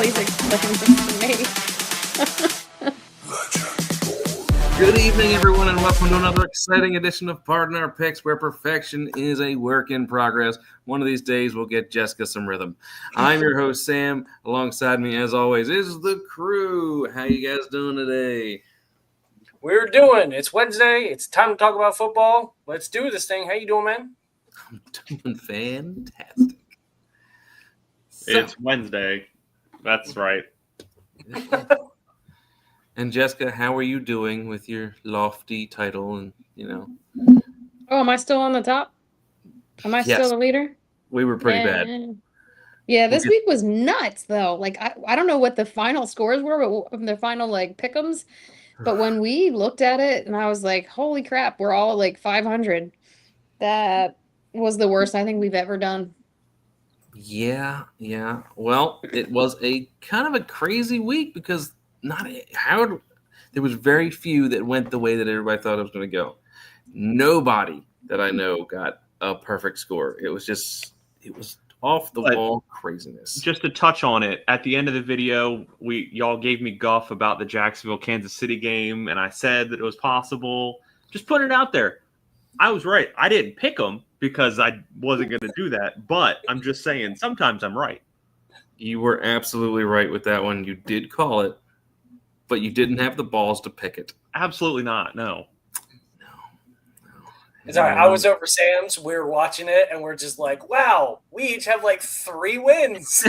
Please explain this to me. Good evening, everyone, and welcome to another exciting edition of Pardon Our Picks, where perfection is a work in progress. One of these days, we'll get Jessica some rhythm. I'm your host, Sam. Alongside me, as always, is the crew. How you guys doing today? We're doing. It's Wednesday. It's time to talk about football. Let's do this thing. How you doing, man? I'm doing fantastic. It's Wednesday. That's right. And Jessica, how are you doing with your lofty title? And Oh, am I still on the top? Am I still the leader? We were pretty bad. Yeah, this week was nuts though. Like I don't know what the final scores were, but the final pick'ems. But when we looked at it, and I was like, "Holy crap, we're all like 500." That was the worst I think we've ever done. Yeah. Well, it was a kind of a crazy week because there was very few that went the way that everybody thought it was going to go. Nobody that I know got a perfect score. It was off the wall craziness. Just to touch on it, at the end of the video, y'all gave me guff about the Jacksonville Kansas City game, and I said that it was possible. Just put it out there. I was right. I didn't pick them because I wasn't going to do that, but I'm just saying sometimes I'm right. You were absolutely right with that one. You did call it, but you didn't have the balls to pick it. Absolutely not. No. It's all right. I was over Sam's. We were watching it, and we're just like, wow, we each have like 3 wins.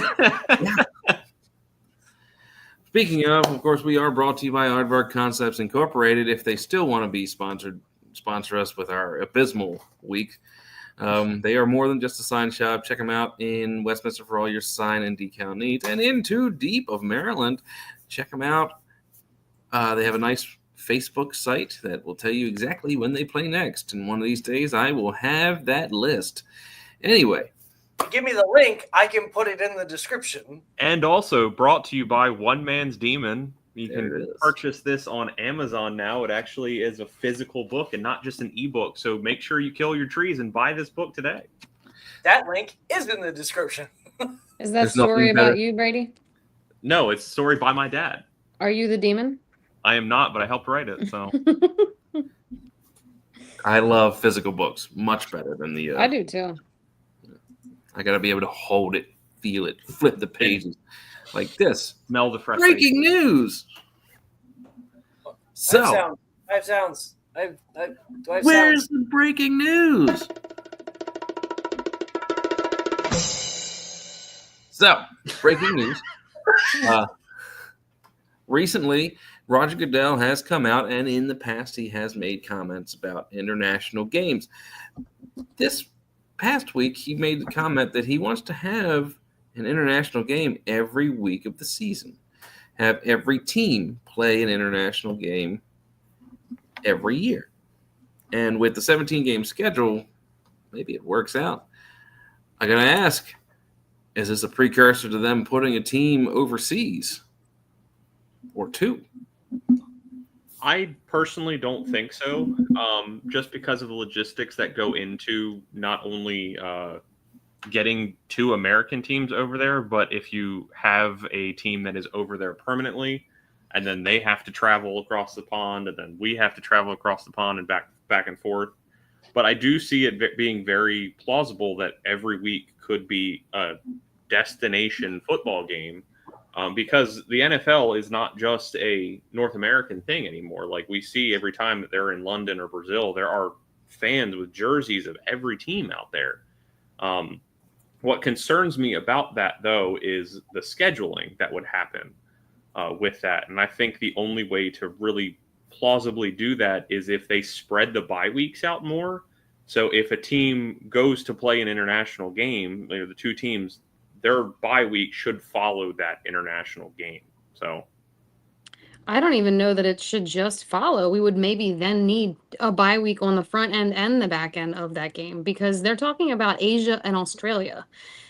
Speaking of course, we are brought to you by Aardvark Concepts Incorporated. If they still want to be sponsor us with our abysmal week. They are more than just a sign shop. Check them out in Westminster for all your sign and decal needs. And in Too Deep of Maryland, check them out. They have a nice Facebook site that will tell you exactly when they play next. And one of these days, I will have that list. Anyway. Give me the link. I can put it in the description. And also brought to you by One Man's Demon. You can purchase this on Amazon now. It actually is a physical book and not just an ebook. So make sure you kill your trees and buy this book today. That link is in the description. Is that story about you, Brady? No, it's a story by my dad. Are you the demon? I am not, but I helped write it. So I love physical books much better than the. I do too. I got to be able to hold it, feel it, flip the pages. Like this. Smell the fresh. Breaking news. So I have sounds. Where's the breaking news? So, breaking news. Recently, Roger Goodell has come out, and in the past, he has made comments about international games. This past week, he made the comment that he wants to have an international game every week of the season. Have every team play an international game every year. And with the 17-game schedule, maybe it works out. I got to ask, is this a precursor to them putting a team overseas? Or 2? I personally don't think so, just because of the logistics that go into not only getting 2 American teams over there, but if you have a team that is over there permanently, and then they have to travel across the pond, and then we have to travel across the pond and back and forth. But I do see it being very plausible that every week could be a destination football game, because the NFL is not just a North American thing anymore. Like we see every time that they're in London or Brazil, there are fans with jerseys of every team out there. What concerns me about that, though, is the scheduling that would happen with that. And I think the only way to really plausibly do that is if they spread the bye weeks out more. So if a team goes to play an international game, the 2 teams, their bye week should follow that international game. So I don't even know that it should just follow. We would maybe then need a bye week on the front end and the back end of that game because they're talking about Asia and Australia.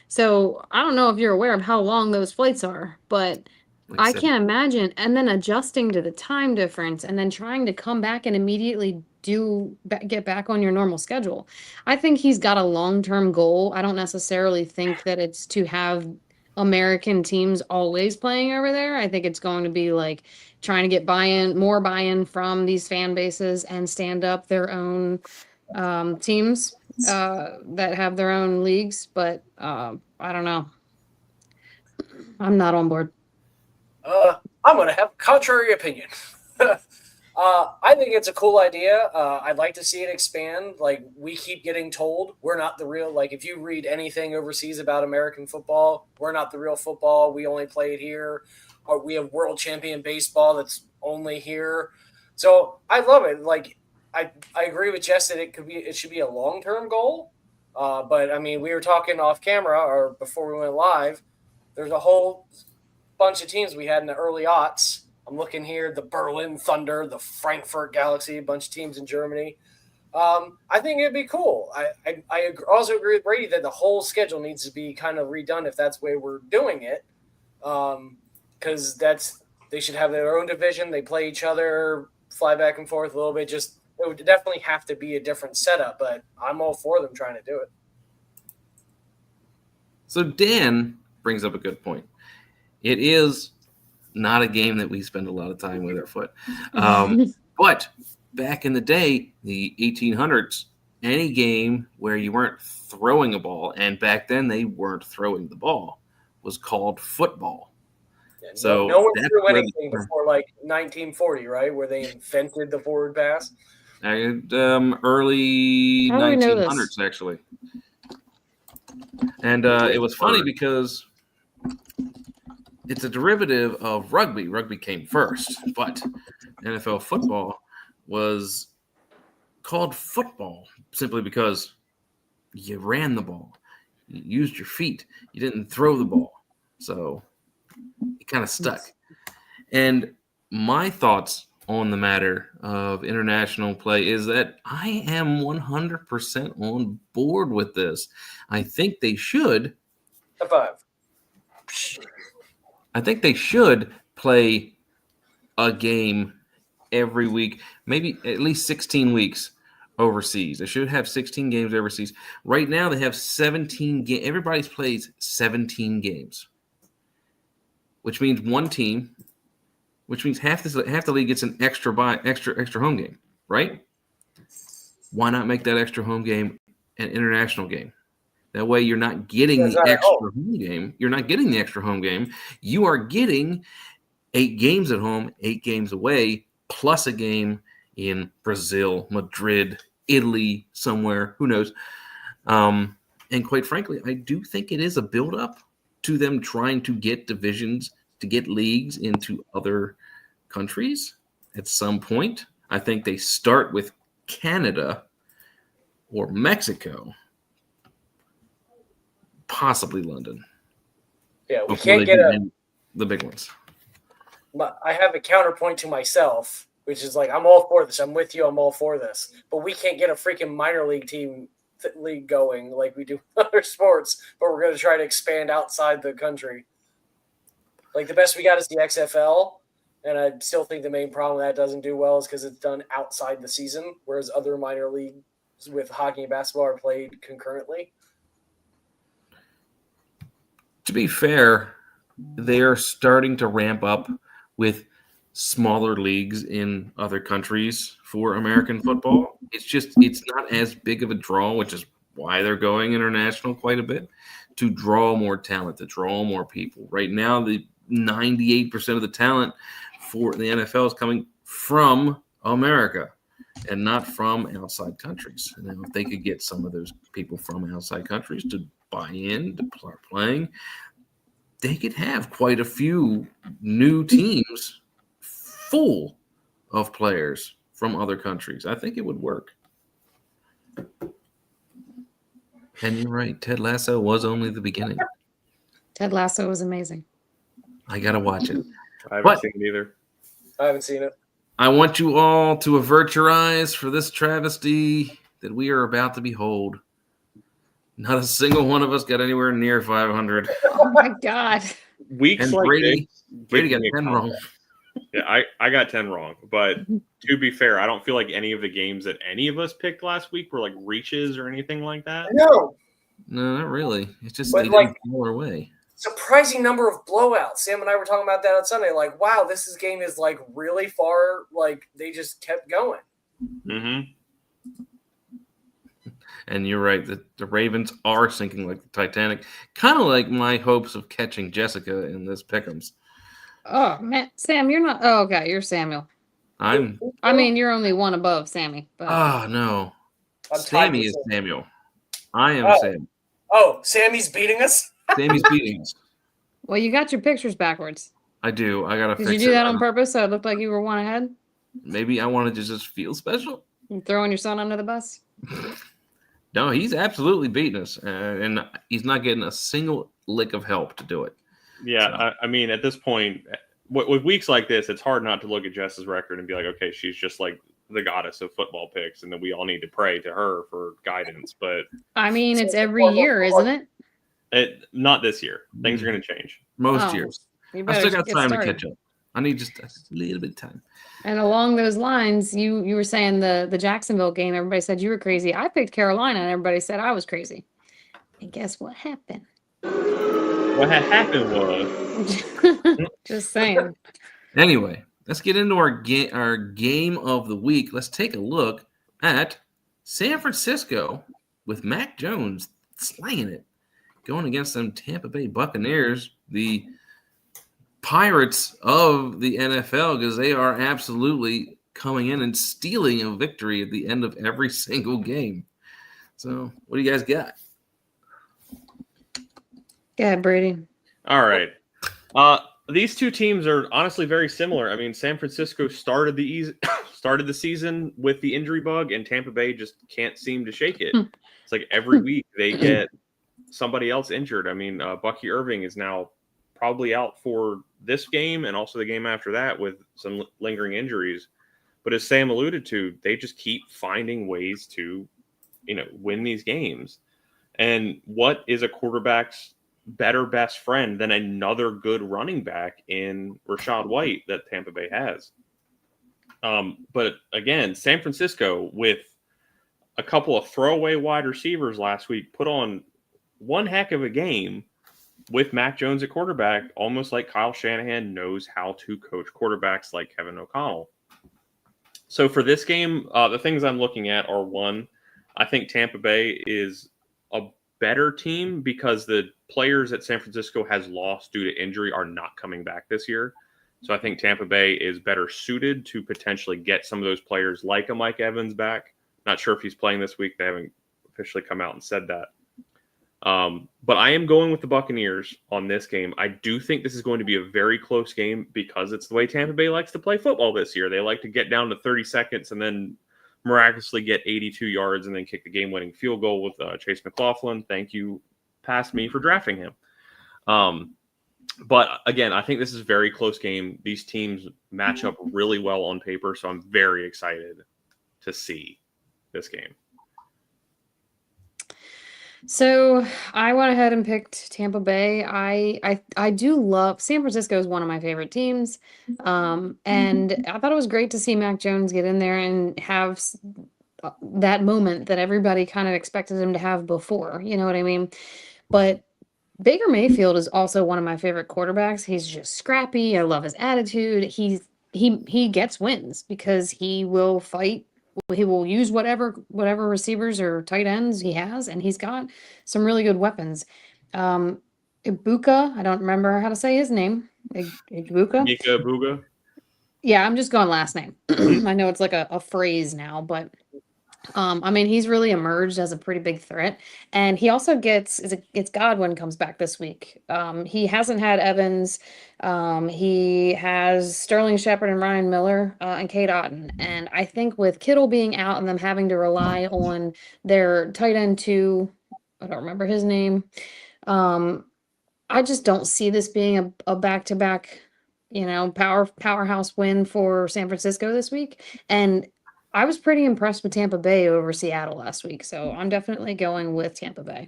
So I don't know if you're aware of how long those flights are, but I can't imagine. And then adjusting to the time difference and then trying to come back and immediately get back on your normal schedule. I think he's got a long-term goal. I don't necessarily think that it's to have American teams always playing over there. I think it's going to be like trying to get more buy-in from these fan bases and stand up their own teams that have their own leagues. But I don't know. I'm not on board. I'm going to have a contrary opinion. I think it's a cool idea. I'd like to see it expand. Like, we keep getting told we're not the real, like, if you read anything overseas about American football, we're not the real football. We only play it here. Or we have world champion baseball that's only here. So I love it. Like, I agree with Jess that it should be a long-term goal. But I mean, we were talking off camera or before we went live. There's a whole bunch of teams we had in the early aughts. I'm looking here, the Berlin Thunder, the Frankfurt Galaxy, a bunch of teams in Germany. I think it'd be cool. I also agree with Brady that the whole schedule needs to be kind of redone if that's the way we're doing it. Because they should have their own division. They play each other, fly back and forth a little bit. It would definitely have to be a different setup, but I'm all for them trying to do it. So Dan brings up a good point. It is not a game that we spend a lot of time with our foot. But back in the day, the 1800s, any game where you weren't throwing a ball, and back then they weren't throwing the ball, was called football. Yeah, so no one threw anything before like 1940, right? Where they invented the forward pass. Early 1900s, actually. And it was funny because it's a derivative of rugby. Rugby came first, but NFL football was called football simply because you ran the ball. You used your feet. You didn't throw the ball. So it kind of stuck. And my thoughts on the matter of international play is that I am 100% on board with this. I think they should. High five. I think they should play a game every week, maybe at least 16 weeks overseas. They should have 16 games overseas. Right now they have 17 games. Everybody plays 17 games, which means one team, which means half the league gets an extra home game, right? Why not make that extra home game an international game? That way you're not getting the extra home game. You're not getting the extra home game. You are getting 8 games at home, 8 games away, plus a game in Brazil, Madrid, Italy, somewhere, who knows. And quite frankly, I do think it is a build-up to them trying to get divisions, to get leagues into other countries at some point. I think they start with Canada or Mexico, possibly London. Yeah, we can't get the big ones. I have a counterpoint to myself, which is like, I'm all for this. I'm with you. I'm all for this. But we can't get a freaking minor league league going like we do in other sports, but we're going to try to expand outside the country. Like, the best we got is the XFL, and I still think the main problem that doesn't do well is because it's done outside the season, whereas other minor leagues with hockey and basketball are played concurrently. To be fair, they are starting to ramp up with smaller leagues in other countries for American football. It's not as big of a draw, which is why they're going international quite a bit, to draw more talent, to draw more people. Right now, the 98% of the talent for the NFL is coming from America and not from outside countries. Now, if they could get some of those people from outside countries to buy in, to start playing, they could have quite a few new teams full of players from other countries. I think it would work. And you're right. Ted Lasso was only the beginning. Ted Lasso was amazing. I got to watch it. I haven't seen it either. I haven't seen it. I want you all to avert your eyes for this travesty that we are about to behold. Not a single one of us got anywhere near 500. Oh my God. Weeks And like Brady this, got 10 wrong. Yeah, I got 10 wrong. But to be fair, I don't feel like any of the games that any of us picked last week were like reaches or anything like that. No. No, not really. It's just But they like- didn't fall our way. surprising number of blowouts. Sam and I were talking about that on Sunday. Like, wow, game is like really far. Like they just kept going. Mm-hmm. And you're right that the Ravens are sinking like the Titanic, kind of like my hopes of catching Jessica in this pick'ems. Oh man, Sam, you're not. Oh, okay, you're Samuel. I mean, you're only one above Sammy. But no, I'm Sammy is Samuel. I am Sam. Oh, Sammy's beating us. Sammy's beating us. Well, you got your pictures backwards. I do. I gotta fix it. Did you do that on purpose so it looked like you were one ahead? Maybe I wanted to just feel special. You throwing your son under the bus? No, he's absolutely beating us, and he's not getting a single lick of help to do it. Yeah, So. I mean, at this point, with weeks like this, it's hard not to look at Jess's record and be like, okay, she's just like the goddess of football picks, and then we all need to pray to her for guidance. But I mean, it's every year, isn't it? Not this year. Things are going to change. Most years. I still got time to catch up. I need just a little bit of time. And along those lines, you were saying the Jacksonville game, everybody said you were crazy. I picked Carolina, and everybody said I was crazy. And guess what happened? What had happened was... Just saying. Anyway, let's get into our game of the week. Let's take a look at San Francisco with Mac Jones slanging it, going against them Tampa Bay Buccaneers, the Pirates of the NFL, because they are absolutely coming in and stealing a victory at the end of every single game. So, what do you guys got? Go ahead, Brady. All right. These two teams are honestly very similar. I mean, San Francisco started the season with the injury bug, and Tampa Bay just can't seem to shake it. It's like every week they get somebody else injured. I mean, Bucky Irving is now probably out for this game and also the game after that with some lingering injuries. But as Sam alluded to, they just keep finding ways to, win these games. And what is a quarterback's better best friend than another good running back in Rachaad White that Tampa Bay has? But again, San Francisco with a couple of throwaway wide receivers last week put on one heck of a game with Mac Jones at quarterback, almost like Kyle Shanahan knows how to coach quarterbacks like Kevin O'Connell. So for this game, the things I'm looking at are, one, I think Tampa Bay is a better team because the players that San Francisco has lost due to injury are not coming back this year. So I think Tampa Bay is better suited to potentially get some of those players like a Mike Evans back. Not sure if he's playing this week. They haven't officially come out and said that. But I am going with the Buccaneers on this game. I do think this is going to be a very close game because it's the way Tampa Bay likes to play football this year. They like to get down to 30 seconds and then miraculously get 82 yards and then kick the game-winning field goal with Chase McLaughlin. Thank you, past me, for drafting him. But again, I think this is a very close game. These teams match up really well on paper, so I'm very excited to see this game. So I went ahead and picked Tampa Bay. I do love San Francisco is one of my favorite teams. And I thought it was great to see Mac Jones get in there and have that moment that everybody kind of expected him to have before. You know what I mean? But Baker Mayfield is also one of my favorite quarterbacks. He's just scrappy. I love his attitude. He gets wins because he will fight. He will use whatever receivers or tight ends he has, and he's got some really good weapons. Ibuka, I don't remember how to say his name. Ibuka? Ibuka. Yeah, I'm just going last name. I know it's like a phrase now, but I mean, he's really emerged as a pretty big threat. And he also gets Godwin comes back this week. He hasn't had Evans. He has Sterling Shepard and Ryan Miller and Kate Otten. And I think with Kittle being out and them having to rely on their tight end too, I don't remember his name. I just don't see this being a back-to-back, powerhouse win for San Francisco this week. And I was pretty impressed with Tampa Bay over Seattle last week, so I'm definitely going with Tampa Bay.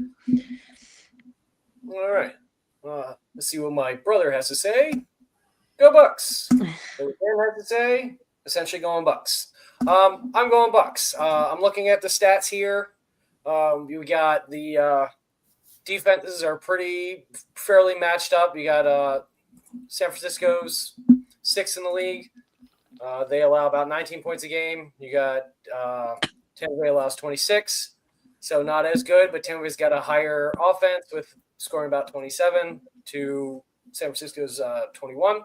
All right. Let's see what my brother has to say. Go Bucks. What Dan has to say, essentially going Bucks. I'm going Bucks. I'm looking at the stats here. You got the defenses are fairly matched up. You got San Francisco's 6th in the league. They allow about 19 points a game. You got Tampa Bay allows 26, so not as good, but Tampa Bay's got a higher offense with scoring about 27 to San Francisco's 21.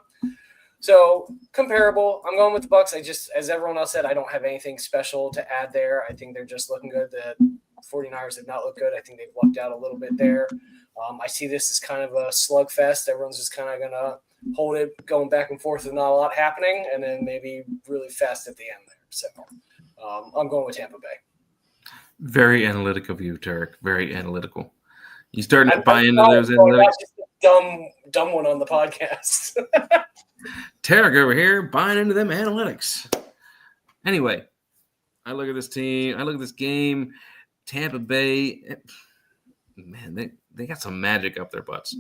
So comparable. I'm going with the Bucks. As everyone else said, I don't have anything special to add there. I think they're just looking good. The 49ers have not looked good. I think they've lucked out a little bit there. I see this as kind of a slugfest. Everyone's just kind of going to hold it going back and forth with not a lot happening, and then maybe really fast at the end there. So I'm going with Tampa Bay. Very analytic of you, Tarek. Very analytical. You starting to buy into those analytics? That's just a dumb one on the podcast. Tarek over here buying into them analytics. Anyway, I look at this team. I look at this game. Tampa Bay, man, they got some magic up their butts.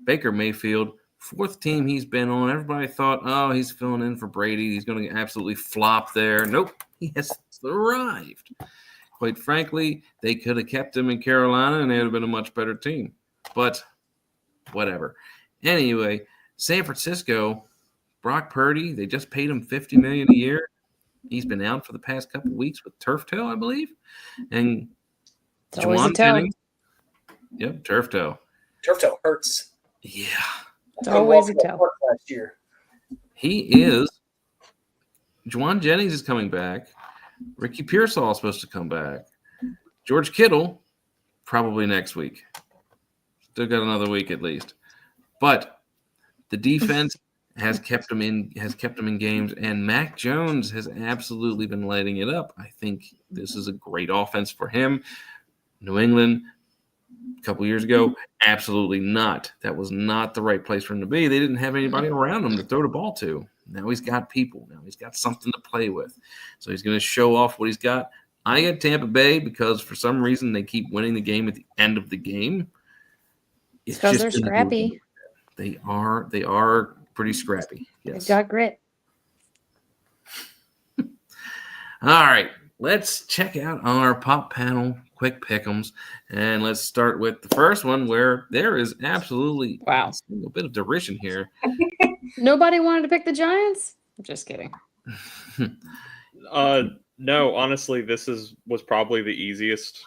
Baker Mayfield, 4th team he's been on. Everybody thought, oh, he's filling in for Brady. He's going to absolutely flop there. Nope, he has thrived. Quite frankly, they could have kept him in Carolina, and they would have been a much better team. But whatever. Anyway, San Francisco, Brock Purdy, they just paid him $50 million a year. He's been out for the past couple of weeks with turf toe, I believe. And Juwan Jennings. Yep, turf toe. Turf toe hurts. Yeah. It's always a toe. Last year. He is. Juwan Jennings is coming back. Ricky Pearsall is supposed to come back. George Kittle, probably next week. Still got another week at least. But the defense has kept him in games, and Mac Jones has absolutely been lighting it up. I think this is a great offense for him. New England, a couple years ago, absolutely not. That was not the right place for him to be. They didn't have anybody around him to throw the ball to. Now he's got people. Now he's got something to play with. So he's going to show off what he's got. I get Tampa Bay because for some reason they keep winning the game at the end of the game. It's because they're scrappy. They are pretty scrappy. Yes. They've got grit. All right. Let's check out our pop panel quick pick'ems. And let's start with the first one where there is absolutely a bit of derision here. Nobody wanted to pick the Giants? Just kidding. No, honestly, this was probably the easiest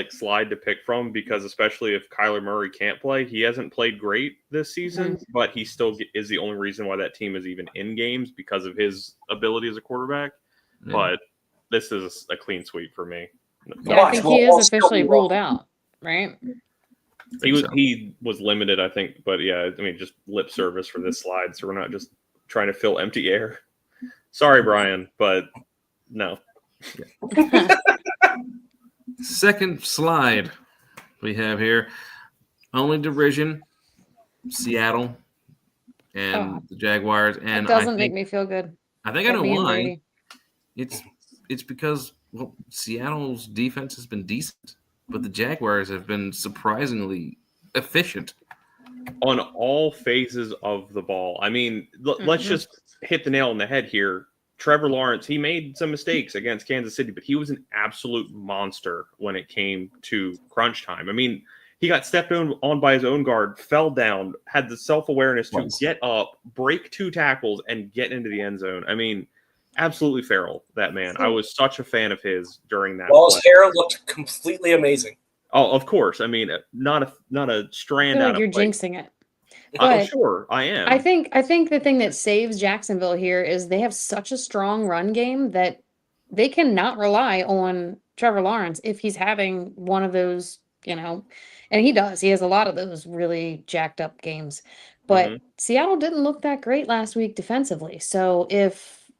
slide to pick from, because especially if Kyler Murray can't play, he hasn't played great this season, but he still is the only reason why that team is even in games, because of his ability as a quarterback. Yeah. But this is a clean sweep for me. Yeah, I think he is officially ruled out, right? He was limited, I think, but yeah, I mean, just lip service for this slide, so we're not just trying to fill empty air. Sorry, Brian, but no. Second slide we have here. Only derision, Seattle and the Jaguars. And it doesn't make me feel good. I think I know why. It's because Seattle's defense has been decent, but the Jaguars have been surprisingly efficient on all phases of the ball. I mean, let's just hit the nail on the head here. Trevor Lawrence, he made some mistakes against Kansas City, but he was an absolute monster when it came to crunch time. I mean, he got stepped on by his own guard, fell down, had the self-awareness to get up, break 2 tackles, and get into the end zone. I mean, absolutely feral, that man. I was such a fan of his during that. Well, his hair looked completely amazing. Oh, of course. I mean, not a strand out of you're jinxing it. But sure, I am. I think the thing that saves Jacksonville here is they have such a strong run game that they cannot rely on Trevor Lawrence if he's having one of those, and he does. He has a lot of those really jacked up games. But Seattle didn't look that great last week defensively. So if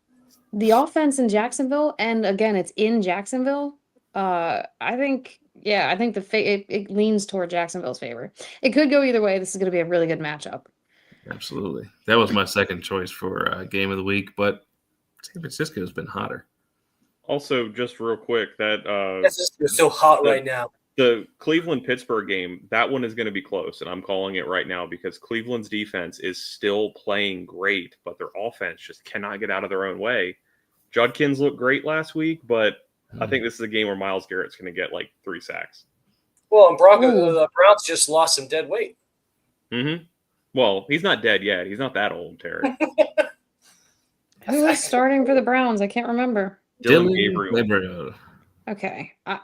the offense in Jacksonville, and again, it's in Jacksonville, I think it leans toward Jacksonville's favor. It could go either way. This is going to be a really good matchup. Absolutely. That was my second choice for game of the week, but San Francisco has been hotter. Also, just real quick, that it's so hot right now. The Cleveland-Pittsburgh game, that one is going to be close, and I'm calling it right now because Cleveland's defense is still playing great, but their offense just cannot get out of their own way. Judkins looked great last week, but I think this is a game where Myles Garrett's going to get 3 sacks. Well, and Ooh. the Browns just lost some dead weight. Mm-hmm. Well, he's not dead yet. He's not that old, Terry. Who is starting for the Browns? I can't remember. Dylan Dylan Gabriel. Gabriel. Okay. I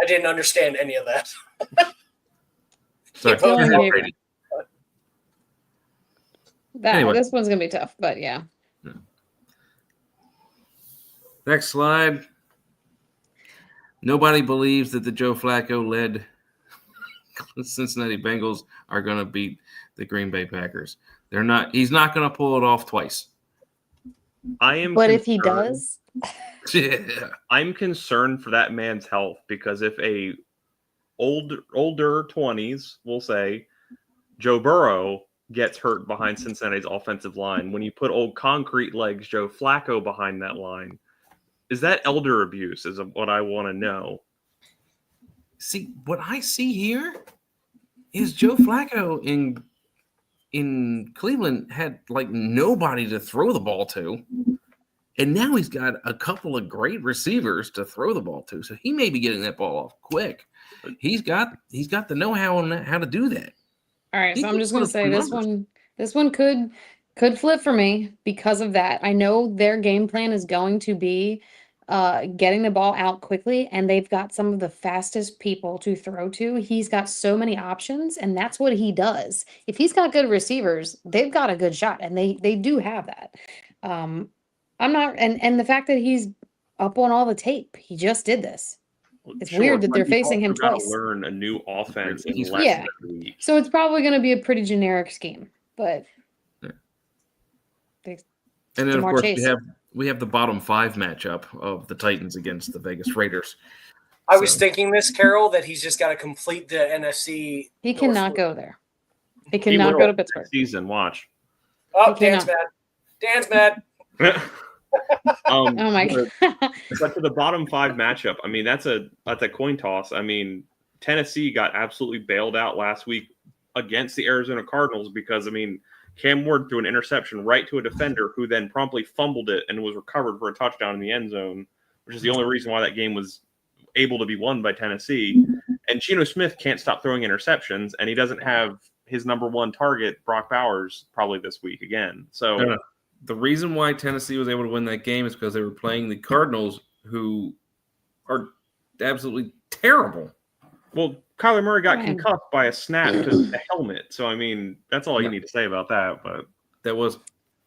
didn't understand any of that. Sorry. Dylan Go ahead, Gabriel. Brady. Anyway. This one's going to be tough, but yeah. Next slide. Nobody believes that the Joe Flacco-led Cincinnati Bengals are going to beat the Green Bay Packers. They're not. He's not going to pull it off twice. But if he does, Yeah. I'm concerned for that man's health because if a older 20s, we'll say, Joe Burrow gets hurt behind Cincinnati's offensive line, when you put old concrete legs Joe Flacco behind that line, is that elder abuse? Is what I want to know. See, what I see here is Joe Flacco in Cleveland had like nobody to throw the ball to. And now he's got a couple of great receivers to throw the ball to. So he may be getting that ball off quick. He's got the know-how on how to do that. all right. He So I'm can just put going up to say some this one could flip for me because of that. I know their game plan is going to be getting the ball out quickly, and they've got some of the fastest people to throw to. He's got so many options, and that's what he does. If he's got good receivers, they've got a good shot, and they do have that. I'm not, and the fact that he's up on all the tape, he just did this. It's weird that but they're you've facing him also gotta twice. Learn a new offense in He's- less Yeah. than a week. So it's probably going to be a pretty generic scheme, but Yeah. they, And then, of Jamar course, Chase. we have the bottom 5 matchup of the Titans against the Vegas Raiders. I was So- thinking this, Carol, that he's just got to complete the NFC. he North cannot loop. go there. He He cannot will go to next Pittsburgh. season. Watch. Oh, He Dan's cannot. mad. Dan's mad. Oh my but- god. But to the bottom 5 matchup, I mean, that's a coin toss. I mean, Tennessee got absolutely bailed out last week against the Arizona Cardinals because, I mean, Cam Ward threw an interception right to a defender who then promptly fumbled it and was recovered for a touchdown in the end zone, which is the only reason why that game was able to be won by Tennessee. And Geno Smith can't stop throwing interceptions, and he doesn't have his number 1 target, Brock Bowers, probably this week again. So No. The reason why Tennessee was able to win that game is because they were playing the Cardinals, who are absolutely terrible. Well, Kyler Murray got Man. concussed by a snap to the helmet. So, I mean, that's all you need to say about that. But That was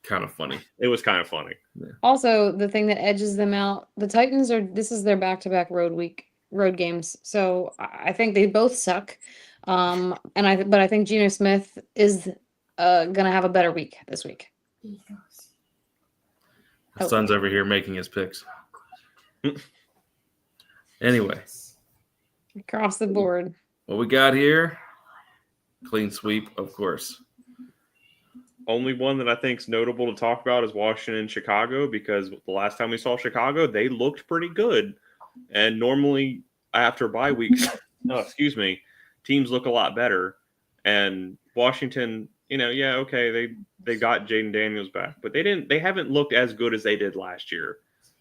kind of funny. it was kind of funny. Also, the thing that edges them out, the Titans this is their back-to-back road games. So I think they both suck. But I think Geno Smith is gonna have a better week this week. My son's over here making his picks. Anyway, Across the board. what we got here? Clean sweep, of course. Only one that I think is notable to talk about is Washington and Chicago, because the last time we saw Chicago, they looked pretty good. And normally after bye weeks, teams look a lot better. And Washington, they got Jaden Daniels back, but they haven't looked as good as they did last year.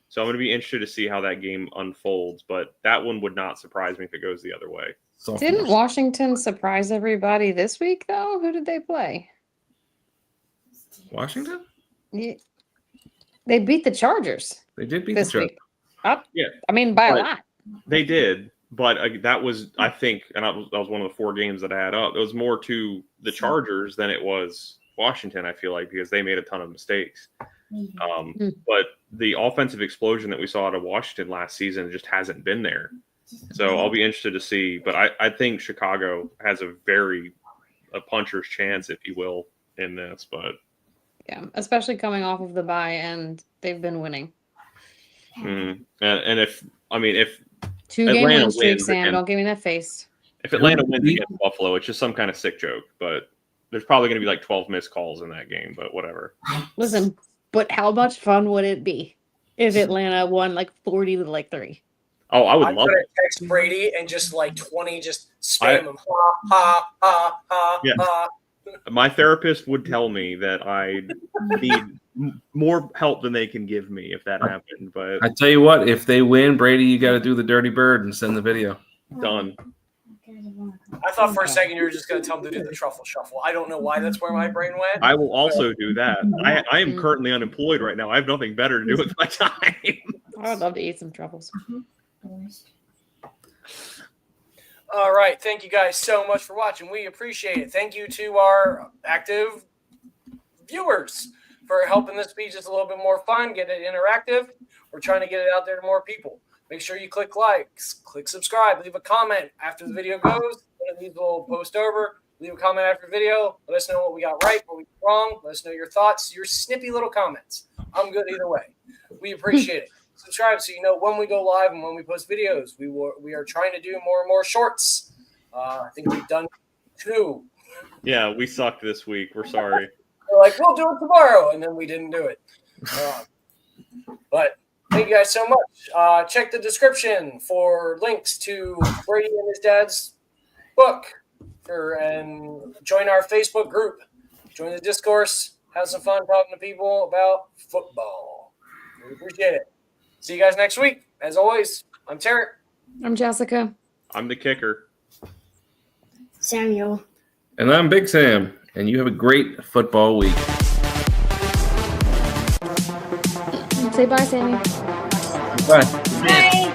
So I'm going to be interested to see how that game unfolds, but that one would not surprise me if it goes the other way. Didn't Washington surprise everybody this week though? Who did they play? Washington? Yeah. They beat the Chargers They did beat this the Chargers. week. Yeah. I mean, by a But- lot. They did, but that was, I think, and that was one of the 4 games that I had up. It was more to the Chargers than it was Washington, I feel like, because they made a ton of mistakes. But the offensive explosion that we saw out of Washington last season just hasn't been there. So I'll be interested to see. But I think Chicago has a puncher's chance, if you will, in this. But Yeah, especially coming off of the bye, and they've been winning. and if 2-game Atlanta win streak, wins Sam. again. Don't give me that face. if Atlanta wins against Buffalo, it's just some kind of sick joke. But there's probably going to be like 12 missed calls in that game. But whatever. Listen, but how much fun would it be if Atlanta won like 40-3? Oh, I would I'm love gonna it. text Brady and just like 20, just spam him. Ha ha ha ha Yeah. ha. My therapist would tell me that I need more help than they can give me if that happened. But I tell you what, if they win, Brady, you got to do the dirty bird and send the video. done. I thought for a second you were just going to tell him to do the truffle shuffle. I don't know why that's where my brain went. I will also do that. I am currently unemployed right now. I have nothing better to do with my time. I would love to eat some truffles. All right. Thank you guys so much for watching. We appreciate it. Thank you to our active viewers for helping this be just a little bit more fun, get it interactive. We're trying to get it out there to more people. Make sure you click likes, click subscribe, leave a comment after the video goes. These will post over. Leave a comment after the video. Let us know what we got right, what we got wrong. Let us know your thoughts, your snippy little comments. I'm good either way. We appreciate it. Subscribe so you know when we go live and when we post videos. We are trying to do more and more shorts. I think we've done 2. Yeah, we sucked this week. We're sorry. We're like, we'll do it tomorrow, and then we didn't do it. But thank you guys so much. Check the description for links to Brady and his dad's book, and join our Facebook group. Join the discourse. Have some fun talking to people about football. We appreciate it. See you guys next week. As always, I'm Tarek. I'm Jessica. I'm the kicker. Samuel. And I'm Big Sam. And you have a great football week. Say bye, Sammy. Bye. Bye.